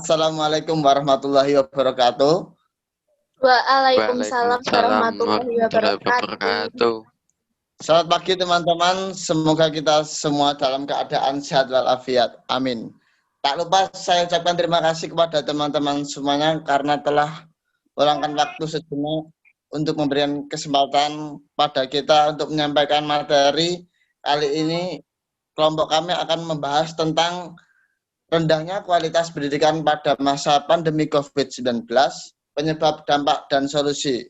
Assalamualaikum warahmatullahi wabarakatuh. Waalaikumsalam warahmatullahi wabarakatuh. Selamat pagi teman-teman, semoga kita semua dalam keadaan sehat walafiat. Amin. Tak lupa saya ucapkan terima kasih kepada teman-teman semuanya karena telah meluangkan waktu sejenak untuk memberikan kesempatan pada kita untuk menyampaikan materi. Kali ini kelompok kami akan membahas tentang rendahnya kualitas pendidikan pada masa pandemi COVID-19, penyebab, dampak, dan solusi.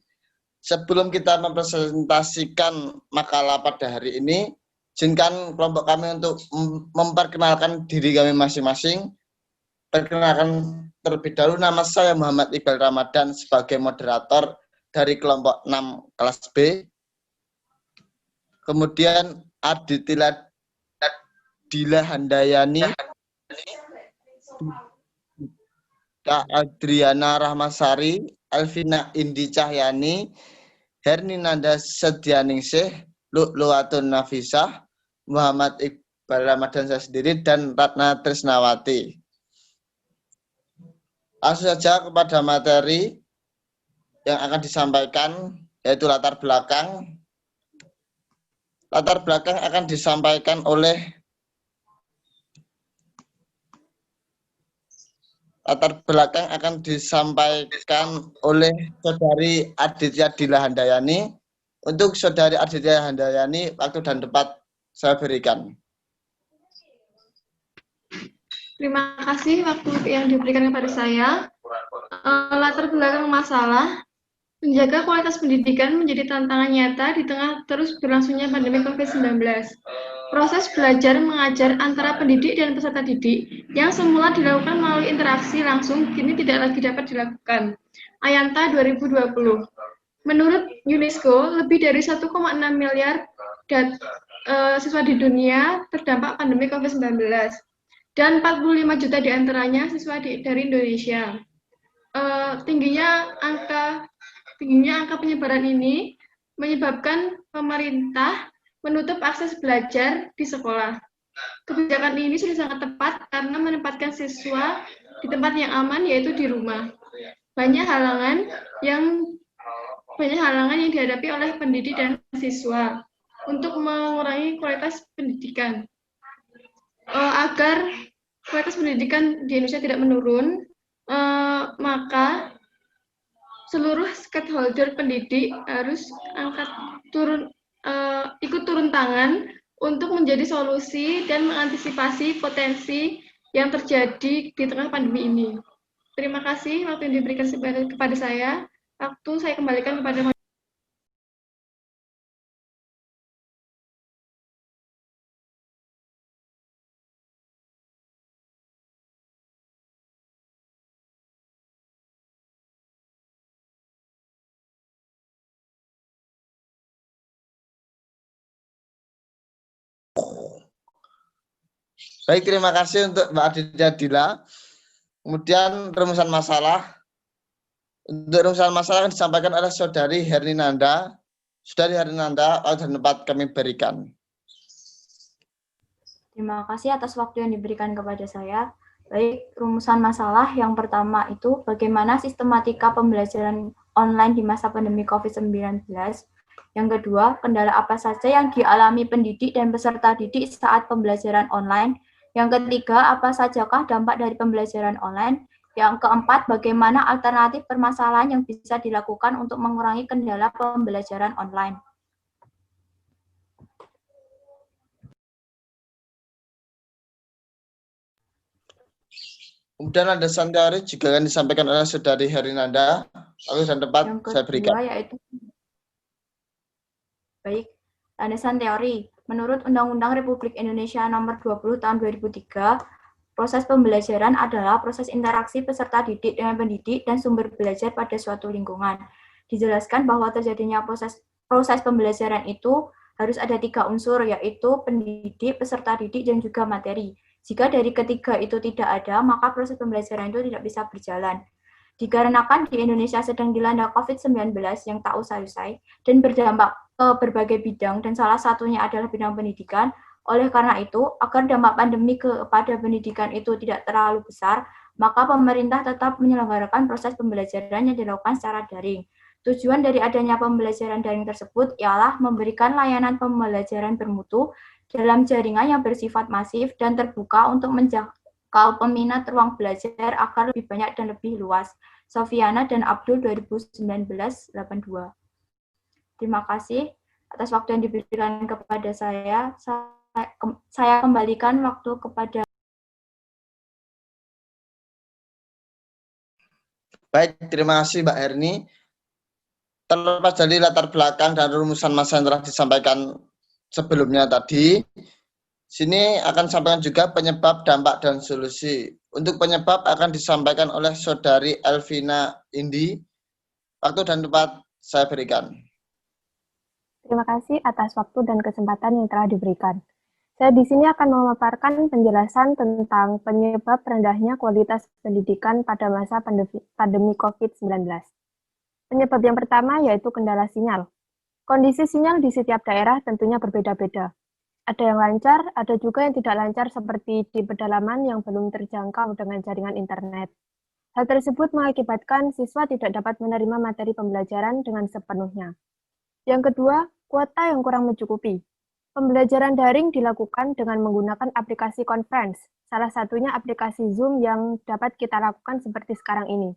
Sebelum kita mempresentasikan makalah pada hari ini, izinkan kelompok kami untuk memperkenalkan diri kami masing-masing. Perkenalkan terlebih dahulu, nama saya Muhammad Iqbal Ramadan sebagai moderator dari kelompok 6 kelas B. Kemudian Aditya Dila Handayani, Kak Adriana Rahmasari, Elvina Indi Cahyani, Herninanda Sedianingsih, Lu'luatun Nafisah, Muhammad Iqbal Ramadan saya sendiri, dan Ratna Trisnawati. Langsung saja kepada materi yang akan disampaikan, yaitu latar belakang. Latar belakang akan disampaikan oleh Saudari Aditya Dila Handayani. Untuk Saudari Aditya Handayani, waktu dan tempat saya berikan. Terima kasih waktu yang diberikan kepada saya. Latar belakang masalah, menjaga kualitas pendidikan menjadi tantangan nyata di tengah terus berlangsungnya pandemi COVID-19. Proses belajar mengajar antara pendidik dan peserta didik yang semula dilakukan melalui interaksi langsung kini tidak lagi dapat dilakukan. Ayanta 2020. Menurut UNESCO, lebih dari 1,6 miliar siswa di dunia terdampak pandemi COVID-19 dan 45 juta diantaranya siswa dari Indonesia. Tingginya angka penyebaran ini menyebabkan pemerintah menutup akses belajar di sekolah. Kebijakan ini sudah sangat tepat karena menempatkan siswa di tempat yang aman, yaitu di rumah. Banyak halangan yang dihadapi oleh pendidik dan siswa untuk mengurangi kualitas pendidikan. Agar kualitas pendidikan di Indonesia tidak menurun, maka seluruh stakeholder pendidik harus ikut turun tangan untuk menjadi solusi dan mengantisipasi potensi yang terjadi di tengah pandemi ini. Terima kasih waktu yang diberikan kepada saya. Waktu saya kembalikan kepada Baik, terima kasih untuk Mbak Aditya Dila. Kemudian rumusan masalah. Untuk rumusan masalah yang disampaikan oleh Saudari Herninanda. Saudari Herninanda, waktu dan tempat kami berikan. Terima kasih atas waktu yang diberikan kepada saya. Baik, rumusan masalah yang pertama itu bagaimana sistematika pembelajaran online di masa pandemi COVID-19. Yang kedua, kendala apa saja yang dialami pendidik dan peserta didik saat pembelajaran online. Yang ketiga, apa sajakah dampak dari pembelajaran online? Yang keempat, bagaimana alternatif permasalahan yang bisa dilakukan untuk mengurangi kendala pembelajaran online? Kemudian ada teori juga akan disampaikan oleh Saudari Herninanda. Waktu dan tempat saya berikan. Yaitu baik, landasan teori. Menurut Undang-Undang Republik Indonesia Nomor 20 Tahun 2003, proses pembelajaran adalah proses interaksi peserta didik dengan pendidik dan sumber belajar pada suatu lingkungan. Dijelaskan bahwa terjadinya proses pembelajaran itu harus ada 3 unsur, yaitu pendidik, peserta didik, dan juga materi. Jika dari ketiga itu tidak ada, maka proses pembelajaran itu tidak bisa berjalan. Dikarenakan di Indonesia sedang dilanda COVID-19 yang tak usai-usai dan berdampak ke berbagai bidang, dan salah satunya adalah bidang pendidikan. Oleh karena itu, agar dampak pandemi kepada pendidikan itu tidak terlalu besar, maka pemerintah tetap menyelenggarakan proses pembelajaran yang dilakukan secara daring. Tujuan dari adanya pembelajaran daring tersebut ialah memberikan layanan pembelajaran bermutu dalam jaringan yang bersifat masif dan terbuka untuk menjangkau peminat ruang belajar agar lebih banyak dan lebih luas. Sofiana dan Abdul 2019-82. Terima kasih atas waktu yang diberikan kepada saya. Saya kembalikan waktu kepada. Baik, terima kasih Mbak Herni. Terlepas dari latar belakang dan rumusan masa yang telah disampaikan sebelumnya tadi, sini akan sampaikan juga penyebab, dampak, dan solusi. Untuk penyebab akan disampaikan oleh Saudari Elvina Indi. Waktu dan tempat saya berikan. Terima kasih atas waktu dan kesempatan yang telah diberikan. Saya di sini akan memaparkan penjelasan tentang penyebab rendahnya kualitas pendidikan pada masa pandemi COVID-19. Penyebab yang pertama yaitu kendala sinyal. Kondisi sinyal di setiap daerah tentunya berbeda-beda. Ada yang lancar, ada juga yang tidak lancar seperti di pedalaman yang belum terjangkau dengan jaringan internet. Hal tersebut mengakibatkan siswa tidak dapat menerima materi pembelajaran dengan sepenuhnya. Yang kedua, kuota yang kurang mencukupi. Pembelajaran daring dilakukan dengan menggunakan aplikasi conference, salah satunya aplikasi Zoom yang dapat kita lakukan seperti sekarang ini.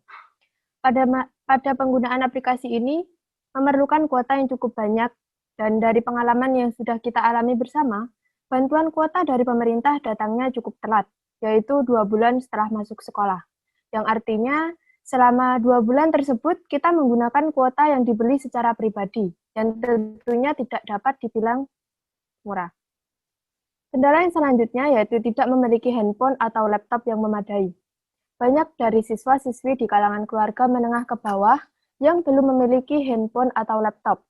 Pada penggunaan aplikasi ini, memerlukan kuota yang cukup banyak, dan dari pengalaman yang sudah kita alami bersama, bantuan kuota dari pemerintah datangnya cukup telat, yaitu 2 bulan setelah masuk sekolah. Yang artinya, selama 2 bulan tersebut, kita menggunakan kuota yang dibeli secara pribadi, dan tentunya tidak dapat dibilang murah. Kendala yang selanjutnya yaitu tidak memiliki handphone atau laptop yang memadai. Banyak dari siswa-siswi di kalangan keluarga menengah ke bawah yang belum memiliki handphone atau laptop.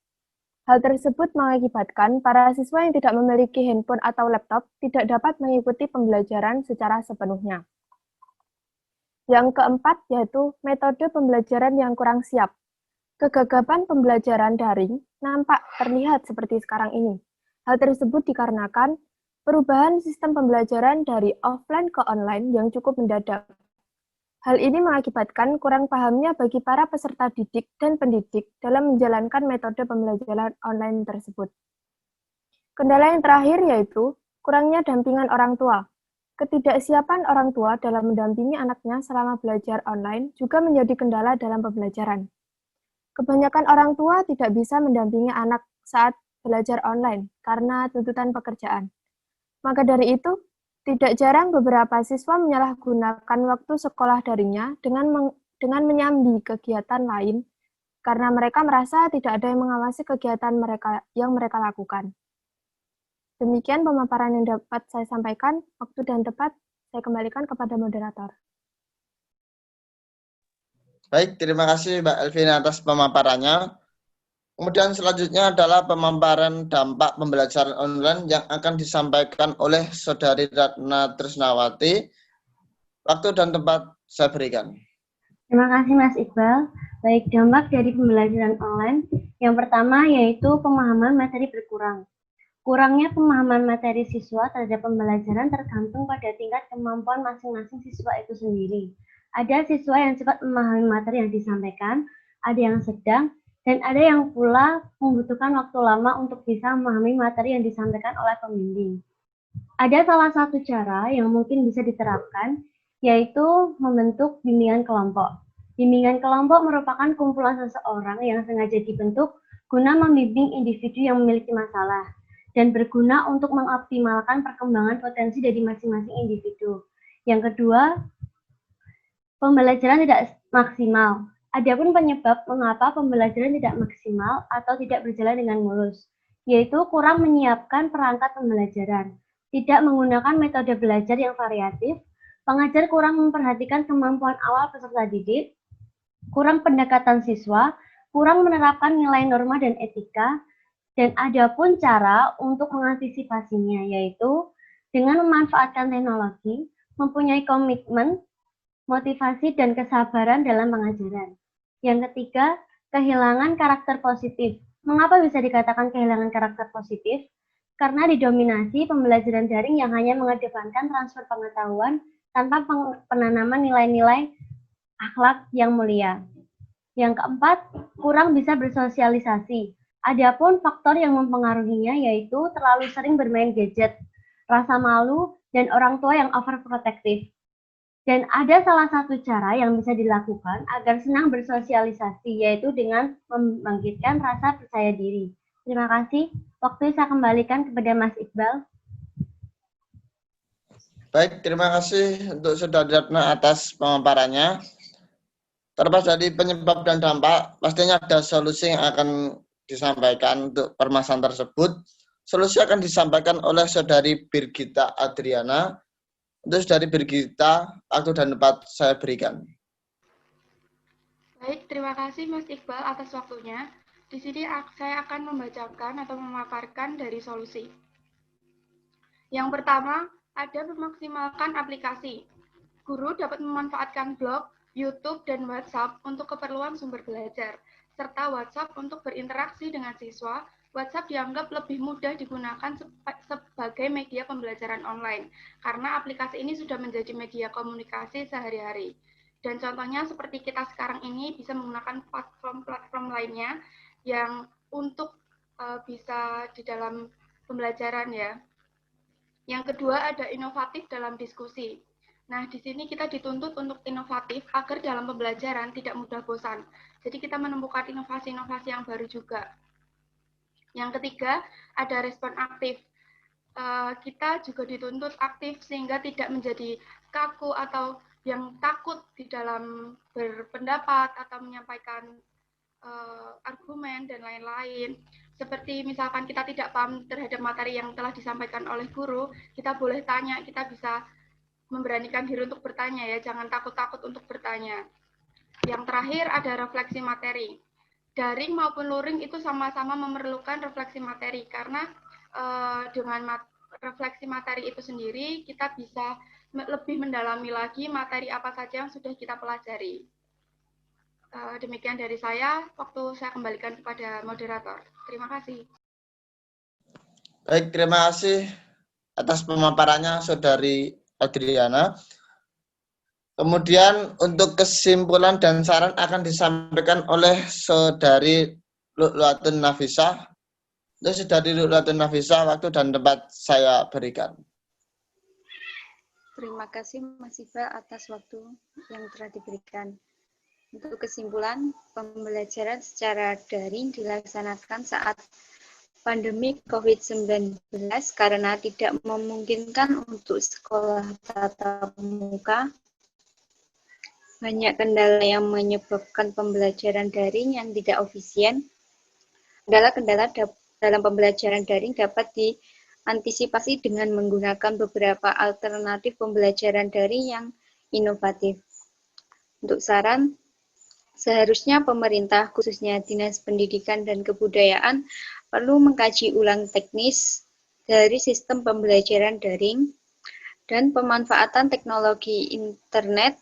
Hal tersebut mengakibatkan para siswa yang tidak memiliki handphone atau laptop tidak dapat mengikuti pembelajaran secara sepenuhnya. Yang keempat yaitu metode pembelajaran yang kurang siap. Kegagapan pembelajaran daring nampak terlihat seperti sekarang ini. Hal tersebut dikarenakan perubahan sistem pembelajaran dari offline ke online yang cukup mendadak. Hal ini mengakibatkan kurang pahamnya bagi para peserta didik dan pendidik dalam menjalankan metode pembelajaran online tersebut. Kendala yang terakhir yaitu kurangnya dampingan orang tua. Ketidaksiapan orang tua dalam mendampingi anaknya selama belajar online juga menjadi kendala dalam pembelajaran. Kebanyakan orang tua tidak bisa mendampingi anak saat belajar online karena tuntutan pekerjaan. Maka dari itu, tidak jarang beberapa siswa menyalahgunakan waktu sekolah daringnya dengan menyambi kegiatan lain karena mereka merasa tidak ada yang mengawasi kegiatan yang mereka lakukan. Demikian pemaparan yang dapat saya sampaikan. Waktu dan tempat saya kembalikan kepada moderator. Baik, terima kasih Mbak Elvina atas pemaparannya. Kemudian selanjutnya adalah pemaparan dampak pembelajaran online yang akan disampaikan oleh Saudari Ratna Trisnawati. Waktu dan tempat saya berikan. Terima kasih Mas Iqbal. Baik, dampak dari pembelajaran online. Yang pertama yaitu pemahaman materi berkurang. Kurangnya pemahaman materi siswa terhadap pembelajaran tergantung pada tingkat kemampuan masing-masing siswa itu sendiri. Ada siswa yang cepat memahami materi yang disampaikan, ada yang sedang, dan ada yang pula membutuhkan waktu lama untuk bisa memahami materi yang disampaikan oleh pembimbing. Ada salah satu cara yang mungkin bisa diterapkan, yaitu membentuk bimbingan kelompok. Bimbingan kelompok merupakan kumpulan seseorang yang sengaja dibentuk guna membimbing individu yang memiliki masalah, dan berguna untuk mengoptimalkan perkembangan potensi dari masing-masing individu. Yang kedua, pembelajaran tidak maksimal. Adapun penyebab mengapa pembelajaran tidak maksimal atau tidak berjalan dengan mulus, yaitu kurang menyiapkan perangkat pembelajaran, tidak menggunakan metode belajar yang variatif, pengajar kurang memperhatikan kemampuan awal peserta didik, kurang pendekatan siswa, kurang menerapkan nilai norma dan etika, dan ada pun cara untuk mengantisipasinya, yaitu dengan memanfaatkan teknologi, mempunyai komitmen, motivasi, dan kesabaran dalam pengajaran. Yang ketiga, kehilangan karakter positif. Mengapa bisa dikatakan kehilangan karakter positif? Karena didominasi pembelajaran daring yang hanya mengedepankan transfer pengetahuan tanpa penanaman nilai-nilai akhlak yang mulia. Yang keempat, kurang bisa bersosialisasi. Adapun faktor yang mempengaruhinya yaitu terlalu sering bermain gadget, rasa malu, dan orang tua yang overprotective. Dan ada salah satu cara yang bisa dilakukan agar senang bersosialisasi, yaitu dengan membangkitkan rasa percaya diri. Terima kasih. Waktu saya kembalikan kepada Mas Iqbal. Baik, terima kasih untuk Saudara Ratna atas pemaparannya. Terlepas dari penyebab dan dampak, pastinya ada solusi yang akan disampaikan untuk permasalahan tersebut. Solusi akan disampaikan oleh Saudari Birgita Adriana. Untuk Saudari Birgita, waktu dan tempat saya berikan. Baik, terima kasih Mas Iqbal atas waktunya. Di sini saya akan membacakan atau memaparkan dari solusi. Yang pertama, ada memaksimalkan aplikasi. Guru dapat memanfaatkan blog, YouTube, dan WhatsApp untuk keperluan sumber belajar, serta WhatsApp untuk berinteraksi dengan siswa. WhatsApp dianggap lebih mudah digunakan sebagai media pembelajaran online, karena aplikasi ini sudah menjadi media komunikasi sehari-hari. Dan contohnya seperti kita sekarang ini bisa menggunakan platform-platform lainnya yang untuk bisa di dalam pembelajaran ya. Yang kedua ada inovatif dalam diskusi. Nah, di sini kita dituntut untuk inovatif agar dalam pembelajaran tidak mudah bosan. Jadi kita menemukan inovasi-inovasi yang baru juga. Yang ketiga, ada respon aktif. Kita juga dituntut aktif sehingga tidak menjadi kaku atau yang takut di dalam berpendapat atau menyampaikan argumen dan lain-lain. Seperti misalkan kita tidak paham terhadap materi yang telah disampaikan oleh guru, kita boleh tanya, kita bisa memberanikan diri untuk bertanya ya, jangan takut-takut untuk bertanya. Yang terakhir ada refleksi materi. Daring maupun luring itu sama-sama memerlukan refleksi materi, karena dengan refleksi materi itu sendiri, kita bisa lebih mendalami lagi materi apa saja yang sudah kita pelajari. Demikian dari saya, waktu saya kembalikan kepada moderator. Terima kasih. Baik, terima kasih atas pemaparannya Saudari Adriana. Kemudian untuk kesimpulan dan saran akan disampaikan oleh Saudari Lu'lu'atun Nafisah. Untuk Saudari Lu'lu'atun Nafisah, waktu dan tempat saya berikan. Terima kasih Mas Iqbal atas waktu yang telah diberikan. Untuk kesimpulan, pembelajaran secara daring dilaksanakan saat pandemi COVID-19 karena tidak memungkinkan untuk sekolah tatap muka. Banyak kendala yang menyebabkan pembelajaran daring yang tidak efisien. Kendala-kendala dalam pembelajaran daring dapat diantisipasi dengan menggunakan beberapa alternatif pembelajaran daring yang inovatif. Untuk saran, seharusnya pemerintah, khususnya Dinas Pendidikan dan Kebudayaan, perlu mengkaji ulang teknis dari sistem pembelajaran daring dan pemanfaatan teknologi internet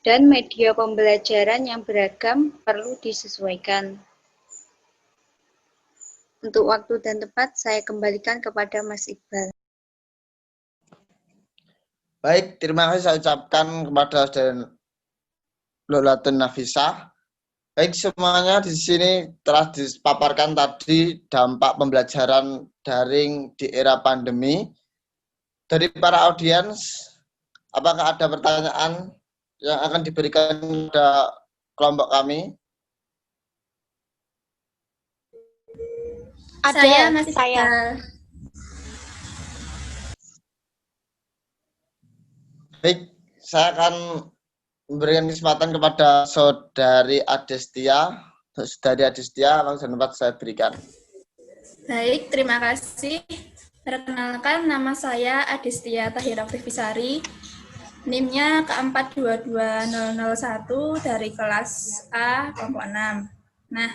dan media pembelajaran yang beragam perlu disesuaikan. Untuk waktu dan tempat, saya kembalikan kepada Mas Iqbal. Baik, terima kasih saya ucapkan kepada Saudari Lu'lu'atun Nafisah. Baik, semuanya di sini telah dipaparkan tadi dampak pembelajaran daring di era pandemi. Dari para audiens, apakah ada pertanyaan yang akan diberikan kepada kelompok kami? Saya masih saya. Baik, saya akan memberikan kesempatan kepada Saudari Adestia. Saudari Adestia, langsung tempat saya berikan. Baik, terima kasih. Perkenalkan, nama saya Adestia Tahira Privisari. NIM-nya ke422001 dari kelas A, kelompok 6. Nah,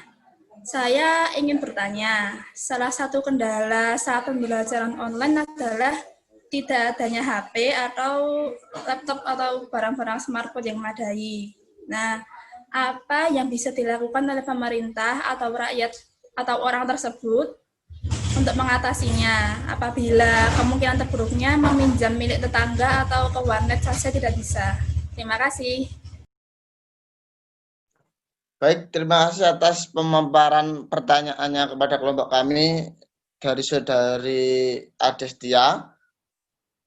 saya ingin bertanya, salah satu kendala saat pembelajaran online adalah tidak adanya HP atau laptop atau barang-barang smartphone yang memadai. Nah, apa yang bisa dilakukan oleh pemerintah atau rakyat atau orang tersebut untuk mengatasinya apabila kemungkinan terburuknya meminjam milik tetangga atau ke warnet saja tidak bisa. Terima kasih. Baik, terima kasih atas pemaparan pertanyaannya kepada kelompok kami dari Saudari Adestia.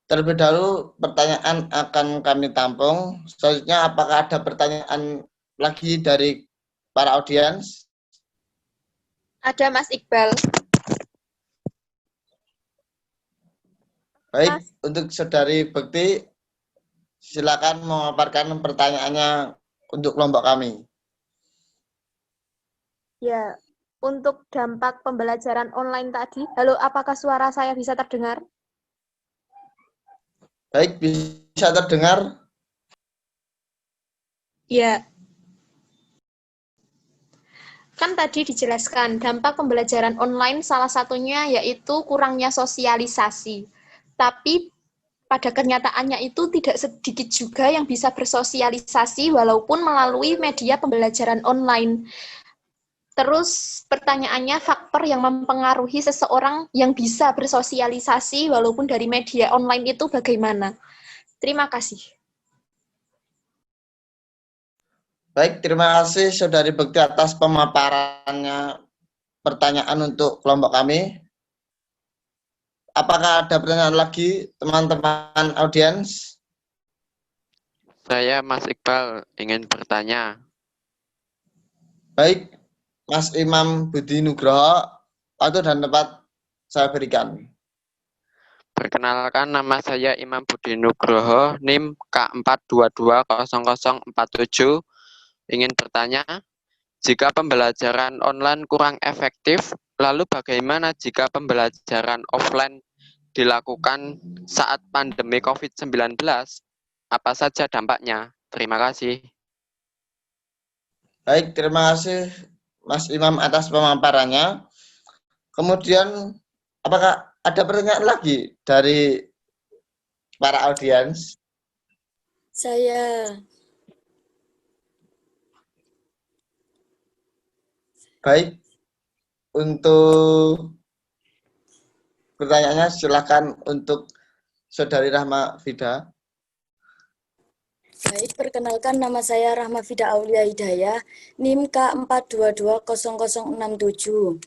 Terlebih dahulu pertanyaan akan kami tampung. Selanjutnya apakah ada pertanyaan lagi dari para audiens? Ada Mas Iqbal. Baik, untuk Saudari Bekti, silakan memaparkan pertanyaannya untuk kelompok kami. Ya, untuk dampak pembelajaran online tadi, halo, apakah suara saya bisa terdengar? Baik, bisa terdengar? Ya. Kan tadi dijelaskan, dampak pembelajaran online salah satunya yaitu kurangnya sosialisasi. Tapi pada kenyataannya itu tidak sedikit juga yang bisa bersosialisasi walaupun melalui media pembelajaran online. Terus pertanyaannya, faktor yang mempengaruhi seseorang yang bisa bersosialisasi walaupun dari media online itu bagaimana? Terima kasih. Baik, terima kasih Saudari Bekti atas pemaparannya pertanyaan untuk kelompok kami. Apakah ada pertanyaan lagi teman-teman audiens? Saya Mas Iqbal ingin bertanya. Baik, Mas Imam Budi Nugroho, waktu dan tempat saya berikan. Perkenalkan, nama saya Imam Budi Nugroho, NIM K4220047. Ingin bertanya, jika pembelajaran online kurang efektif, lalu bagaimana jika pembelajaran offline dilakukan saat pandemi COVID-19? Apa saja dampaknya? Terima kasih. Baik, terima kasih Mas Imam atas pemaparannya. Kemudian, apakah ada pertanyaan lagi dari para audiens? Saya. Baik, untuk pertanyaannya silakan untuk Saudari Rahma Fida. Baik, perkenalkan nama saya Rahma Fida Aulia Hidayah, NIM K4220067.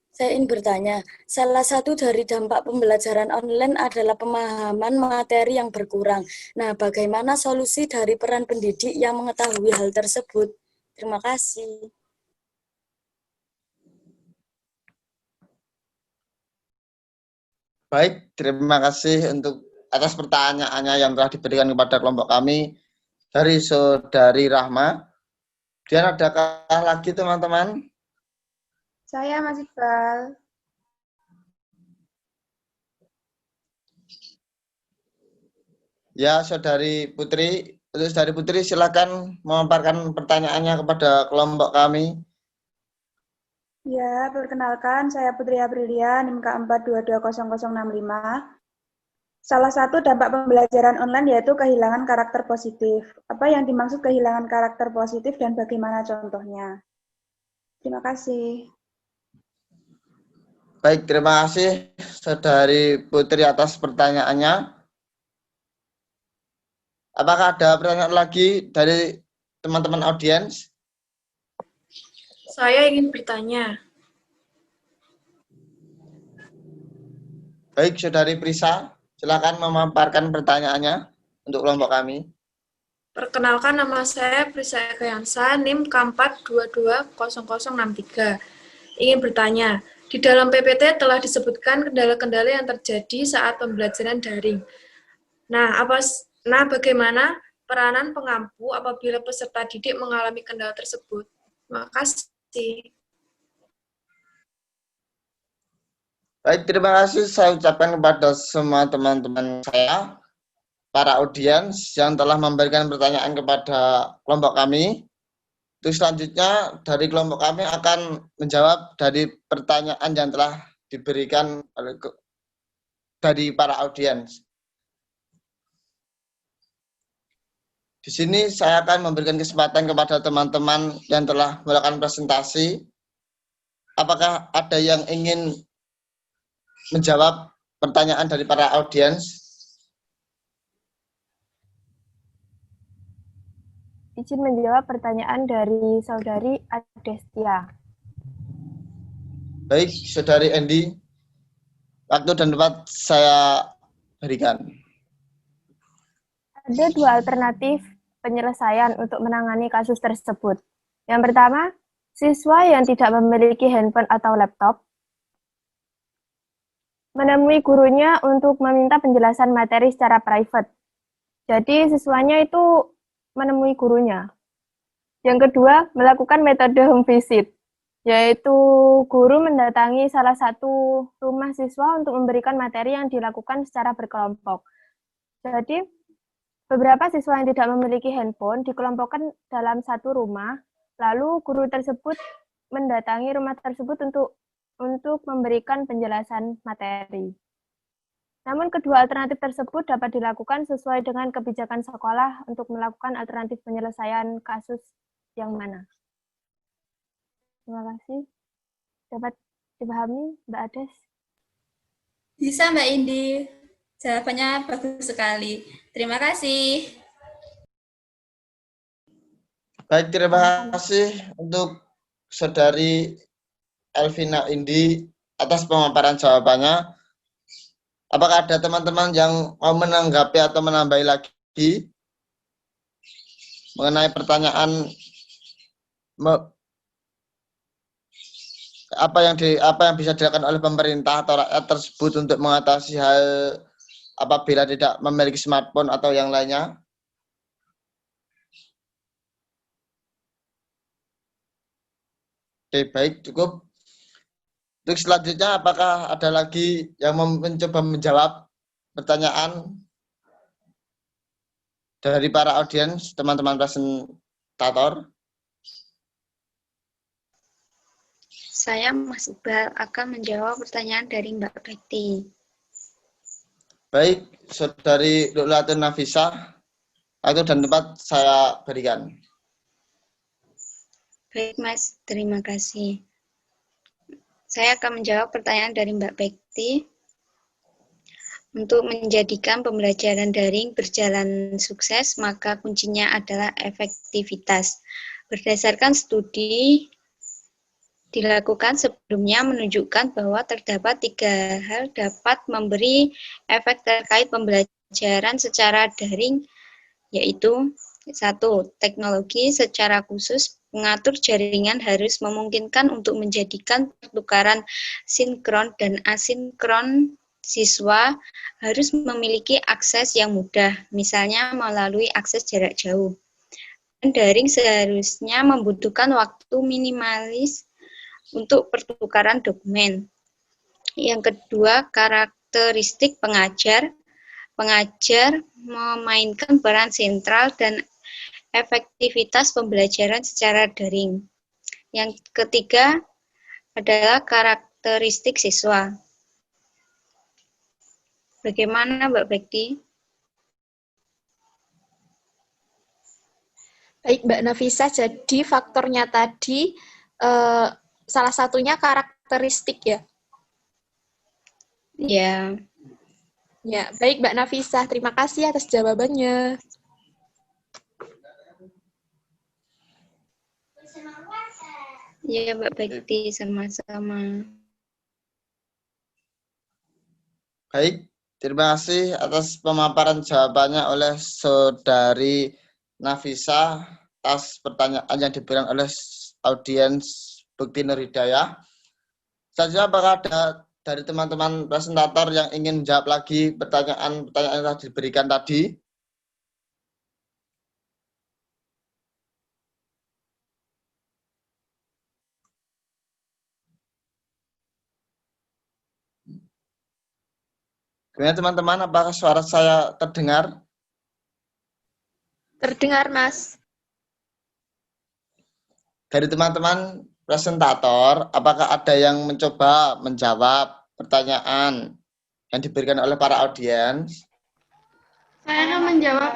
Saya ingin bertanya, salah satu dari dampak pembelajaran online adalah pemahaman materi yang berkurang. Nah, bagaimana solusi dari peran pendidik yang mengetahui hal tersebut? Terima kasih. Baik, terima kasih untuk atas pertanyaannya yang telah diberikan kepada kelompok kami dari Saudari Rahma. Dan adakah lagi teman-teman? Saya Mas Iqbal. Ya, Saudari Putri. Untuk Saudari Putri, silakan memaparkan pertanyaannya kepada kelompok kami. Ya, perkenalkan saya Putri Aprilia, NIM K4220065. Salah satu dampak pembelajaran online yaitu kehilangan karakter positif. Apa yang dimaksud kehilangan karakter positif dan bagaimana contohnya? Terima kasih. Baik, terima kasih Saudari Putri atas pertanyaannya. Apakah ada pertanyaan lagi dari teman-teman audiens? Saya ingin bertanya. Baik, Saudari Prisa, silakan memaparkan pertanyaannya untuk kelompok kami. Perkenalkan, nama saya Prisa Ekayansa, NIM K4220063. Ingin bertanya, di dalam PPT telah disebutkan kendala-kendala yang terjadi saat pembelajaran daring. Nah, bagaimana peranan pengampu apabila peserta didik mengalami kendala tersebut? Terima kasih. Baik, terima kasih saya ucapkan kepada semua teman-teman saya, para audiens yang telah memberikan pertanyaan kepada kelompok kami. Terus selanjutnya dari kelompok kami akan menjawab dari pertanyaan yang telah diberikan dari para audiens. Di sini saya akan memberikan kesempatan kepada teman-teman yang telah melakukan presentasi. Apakah ada yang ingin menjawab pertanyaan dari para audiens? Izin menjawab pertanyaan dari Saudari Adestia. Baik, Saudari Endi, waktu dan tempat saya berikan. Ada dua alternatif penyelesaian untuk menangani kasus tersebut. Yang pertama, siswa yang tidak memiliki handphone atau laptop menemui gurunya untuk meminta penjelasan materi secara private. Jadi siswanya itu menemui gurunya. Yang kedua, melakukan metode home visit, yaitu guru mendatangi salah satu rumah siswa untuk memberikan materi yang dilakukan secara berkelompok. Jadi, beberapa siswa yang tidak memiliki handphone dikelompokkan dalam satu rumah, lalu guru tersebut mendatangi rumah tersebut untuk memberikan penjelasan materi. Namun kedua alternatif tersebut dapat dilakukan sesuai dengan kebijakan sekolah untuk melakukan alternatif penyelesaian kasus yang mana. Terima kasih. Dapat dipahami, Mbak Ades? Bisa, Mbak Indi. Jawabannya bagus sekali. Terima kasih. Baik, terima kasih untuk Saudari Elvina Indi atas pemaparan jawabannya. Apakah ada teman-teman yang mau menanggapi atau menambahi lagi mengenai pertanyaan apa yang bisa dilakukan oleh pemerintah atau rakyat tersebut untuk mengatasi hal apabila tidak memiliki smartphone atau yang lainnya? Oke, baik, cukup. Untuk selanjutnya, apakah ada lagi yang mencoba menjawab pertanyaan dari para audiens, teman-teman presentator? Saya, Mas Iqbal, akan menjawab pertanyaan dari Mbak Bekti. Baik, Saudari Lulatun Nafisa, waktu dan tempat saya berikan. Baik, Mas, terima kasih. Saya akan menjawab pertanyaan dari Mbak Bekti. Untuk menjadikan pembelajaran daring berjalan sukses, maka kuncinya adalah efektivitas. Berdasarkan studi dilakukan sebelumnya menunjukkan bahwa terdapat 3 hal dapat memberi efek terkait pembelajaran secara daring, yaitu 1. Teknologi secara khusus pengatur jaringan harus memungkinkan untuk menjadikan pertukaran sinkron dan asinkron. Siswa harus memiliki akses yang mudah, misalnya melalui akses jarak jauh. Dan daring seharusnya membutuhkan waktu minimalis untuk pertukaran dokumen. Yang kedua, karakteristik pengajar. Pengajar memainkan peran sentral dan efektivitas pembelajaran secara daring. Yang ketiga adalah karakteristik siswa. Bagaimana, Mbak Bekti? Baik, Mbak Nafisa, jadi faktornya tadi salah satunya karakteristik ya? Ya. Ya, baik Mbak Nafisa, terima kasih atas jawabannya. Ya, Mbak Bekti, sama-sama. Baik, terima kasih atas pemaparan jawabannya oleh Saudari Nafisa atas pertanyaan yang diberikan oleh audiens Bekti Nur Hidayah. Selanjutnya, apakah ada dari teman-teman presentator yang ingin menjawab lagi pertanyaan-pertanyaan yang telah diberikan tadi? Kemudian teman-teman, apakah suara saya terdengar? Terdengar, Mas. Dari teman-teman presentator, apakah ada yang mencoba menjawab pertanyaan yang diberikan oleh para audiens? Saya akan menjawab.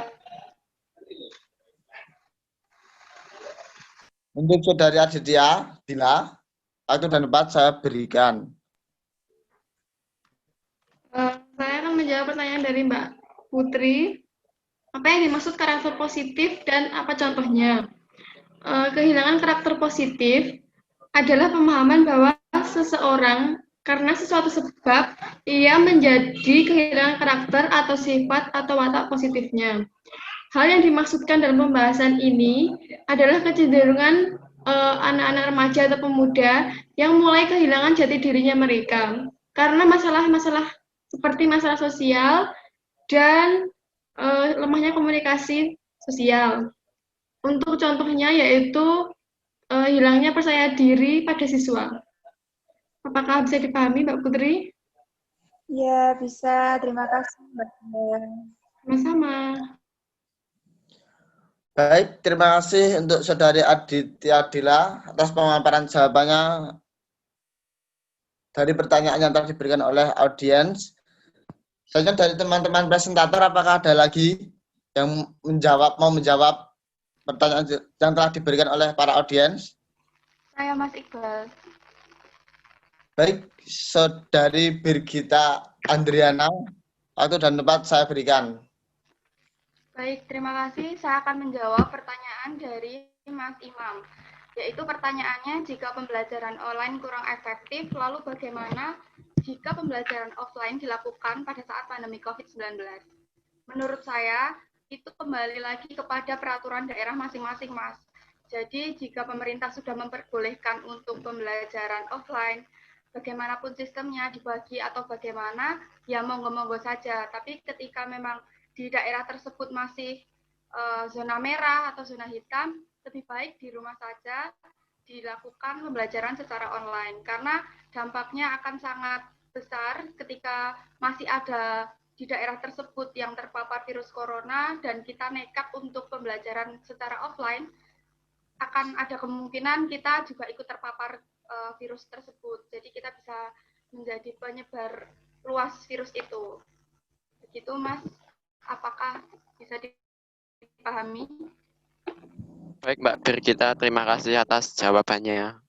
Untuk Saudari Aditya, Dila, waktu dan tempat saya berikan. menjawab pertanyaan dari Mbak Putri. Apa yang dimaksud karakter positif dan apa contohnya? Kehilangan karakter positif adalah pemahaman bahwa seseorang karena sesuatu sebab ia menjadi kehilangan karakter atau sifat atau watak positifnya. Hal yang dimaksudkan dalam pembahasan ini adalah kecenderungan anak-anak remaja atau pemuda yang mulai kehilangan jati dirinya mereka karena masalah-masalah seperti masalah sosial dan lemahnya komunikasi sosial. Untuk contohnya yaitu hilangnya percaya diri pada siswa. Apakah bisa dipahami, Mbak Putri? Ya, bisa. Terima kasih, Mbak. Sama-sama. Baik, terima kasih untuk Saudari Aditya Dila atas pemaparan jawabannya dari pertanyaan yang telah diberikan oleh audiens. Selanjutnya dari teman-teman presentator, apakah ada lagi yang mau menjawab pertanyaan yang telah diberikan oleh para audiens? Saya Mas Iqbal. Baik, Saudari Birgita Andriana, waktu dan tempat saya berikan. Baik, terima kasih. Saya akan menjawab pertanyaan dari Mas Imam, yaitu pertanyaannya, jika pembelajaran online kurang efektif, lalu bagaimana jika pembelajaran offline dilakukan pada saat pandemi COVID-19? Menurut saya, itu kembali lagi kepada peraturan daerah masing-masing, Mas. Jadi, jika pemerintah sudah memperbolehkan untuk pembelajaran offline, bagaimanapun sistemnya dibagi atau bagaimana, ya monggo-monggo saja. Tapi ketika memang di daerah tersebut masih zona merah atau zona hitam, lebih baik di rumah saja dilakukan pembelajaran secara online. Karena dampaknya akan sangat besar ketika masih ada di daerah tersebut yang terpapar virus corona dan kita nekat untuk pembelajaran secara offline, akan ada kemungkinan kita juga ikut terpapar virus tersebut. Jadi kita bisa menjadi penyebar luas virus itu. Begitu, Mas. Apakah bisa dipahami? Baik, Mbak Birgita, terima kasih atas jawabannya.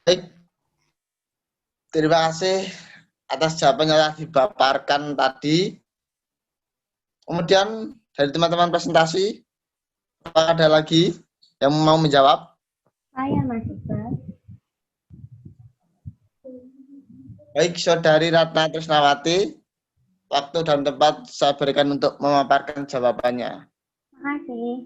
Baik, terima kasih atas jawaban yang telah dipaparkan tadi. Kemudian dari teman-teman presentasi, apakah ada lagi yang mau menjawab? Saya, Mas Iqbal. Baik, Saudari Ratna Trisnawati, waktu dan tempat saya berikan untuk memaparkan jawabannya. Terima kasih.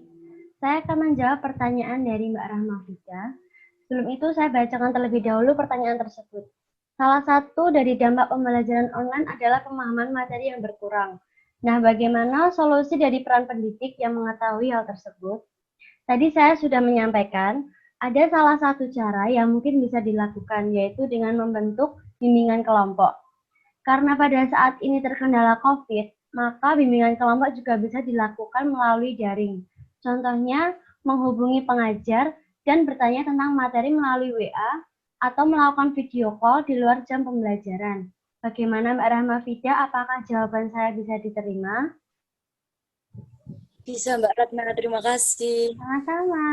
Saya akan menjawab pertanyaan dari Mbak Rahmafida. Sebelum itu, saya bacakan terlebih dahulu pertanyaan tersebut. Salah satu dari dampak pembelajaran online adalah pemahaman materi yang berkurang. Nah, bagaimana solusi dari peran pendidik yang mengetahui hal tersebut? Tadi saya sudah menyampaikan, ada salah satu cara yang mungkin bisa dilakukan, yaitu dengan membentuk bimbingan kelompok. Karena pada saat ini terkendala COVID, maka bimbingan kelompok juga bisa dilakukan melalui daring. Contohnya, menghubungi pengajar dan bertanya tentang materi melalui WA atau melakukan video call di luar jam pembelajaran. Bagaimana Mbak Rahmafida, apakah jawaban saya bisa diterima? Bisa, Mbak Ratna, terima kasih. Sama-sama.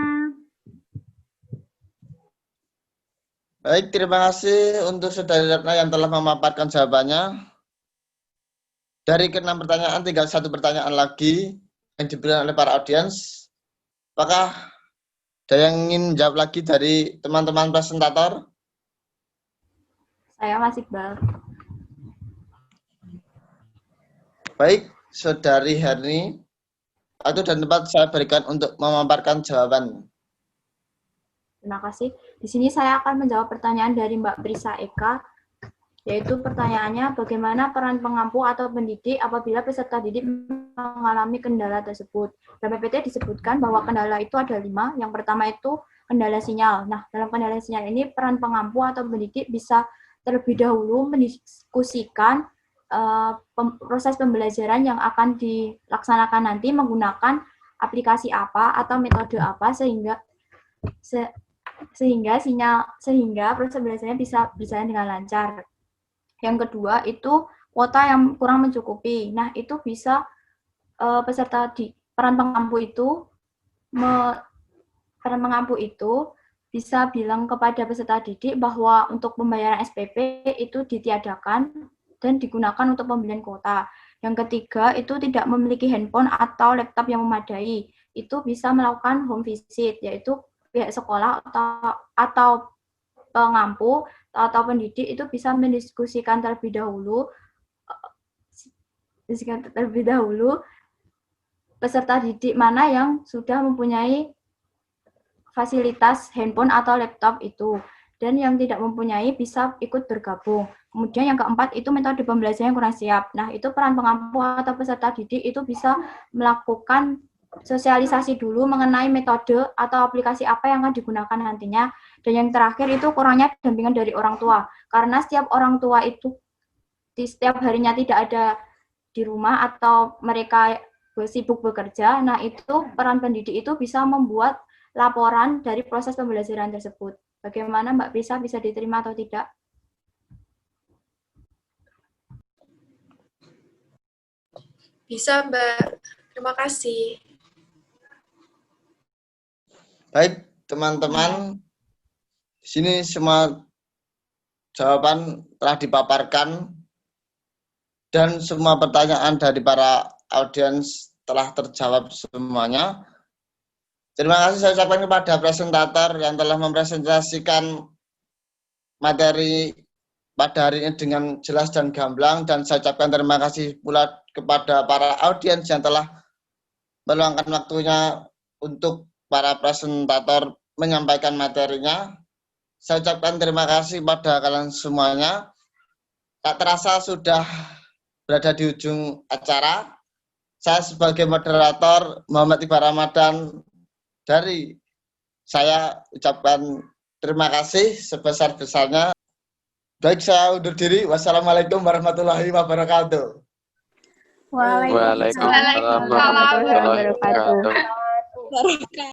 Baik, terima kasih untuk Saudari Ratna yang telah memaparkan jawabannya. Dari ke-6 pertanyaan, tinggal satu pertanyaan lagi yang diberikan oleh para audiens. Apakah ada yang ingin menjawab lagi dari teman-teman presentator? Saya Mas Iqbal. Baik, Saudari Herni, waktu dan tempat saya berikan untuk memaparkan jawaban. Terima kasih. Di sini saya akan menjawab pertanyaan dari Mbak Prisa Eka, yaitu pertanyaannya, bagaimana peran pengampu atau pendidik apabila peserta didik mengalami kendala tersebut. Dalam PPT disebutkan bahwa kendala itu ada 5. Yang pertama itu kendala sinyal. Nah, dalam kendala sinyal ini peran pengampu atau pendidik bisa terlebih dahulu mendiskusikan proses pembelajaran yang akan dilaksanakan nanti menggunakan aplikasi apa atau metode apa sehingga proses belajarnya bisa berjalan dengan lancar. Yang kedua itu kuota yang kurang mencukupi. Nah, itu bisa peran pengampu itu bisa bilang kepada peserta didik bahwa untuk pembayaran SPP itu ditiadakan dan digunakan untuk pembelian kuota. Yang ketiga, itu tidak memiliki handphone atau laptop yang memadai. Itu bisa melakukan home visit, yaitu pihak sekolah atau pengampu atau pendidik itu bisa mendiskusikan terlebih dahulu peserta didik mana yang sudah mempunyai fasilitas handphone atau laptop itu, dan yang tidak mempunyai bisa ikut bergabung. Kemudian yang keempat itu metode pembelajaran yang kurang siap. Nah, itu peran pengampu atau peserta didik itu bisa melakukan sosialisasi dulu mengenai metode atau aplikasi apa yang akan digunakan nantinya. Dan yang terakhir itu kurangnya dampingan dari orang tua. Karena setiap orang tua itu di setiap harinya tidak ada di rumah atau mereka sibuk bekerja. Nah, itu peran pendidik itu bisa membuat laporan dari proses pembelajaran tersebut. Bagaimana Mbak Prisa, bisa diterima atau tidak? Bisa, Mbak. Terima kasih. Baik, teman-teman. Di sini semua jawaban telah dipaparkan dan semua pertanyaan dari para audiens telah terjawab semuanya. Terima kasih saya ucapkan kepada presentator yang telah mempresentasikan materi pada hari ini dengan jelas dan gamblang, dan saya ucapkan terima kasih pula kepada para audiens yang telah meluangkan waktunya untuk para presentator menyampaikan materinya. Saya ucapkan terima kasih pada kalian semuanya. Tak terasa sudah berada di ujung acara. Saya sebagai moderator Muhammad Iqbal Ramadan dari saya ucapkan terima kasih sebesar-besarnya. Baik, saya undur diri. Wassalamualaikum warahmatullahi wabarakatuh. Waalaikumsalam warahmatullahi wabarakatuh.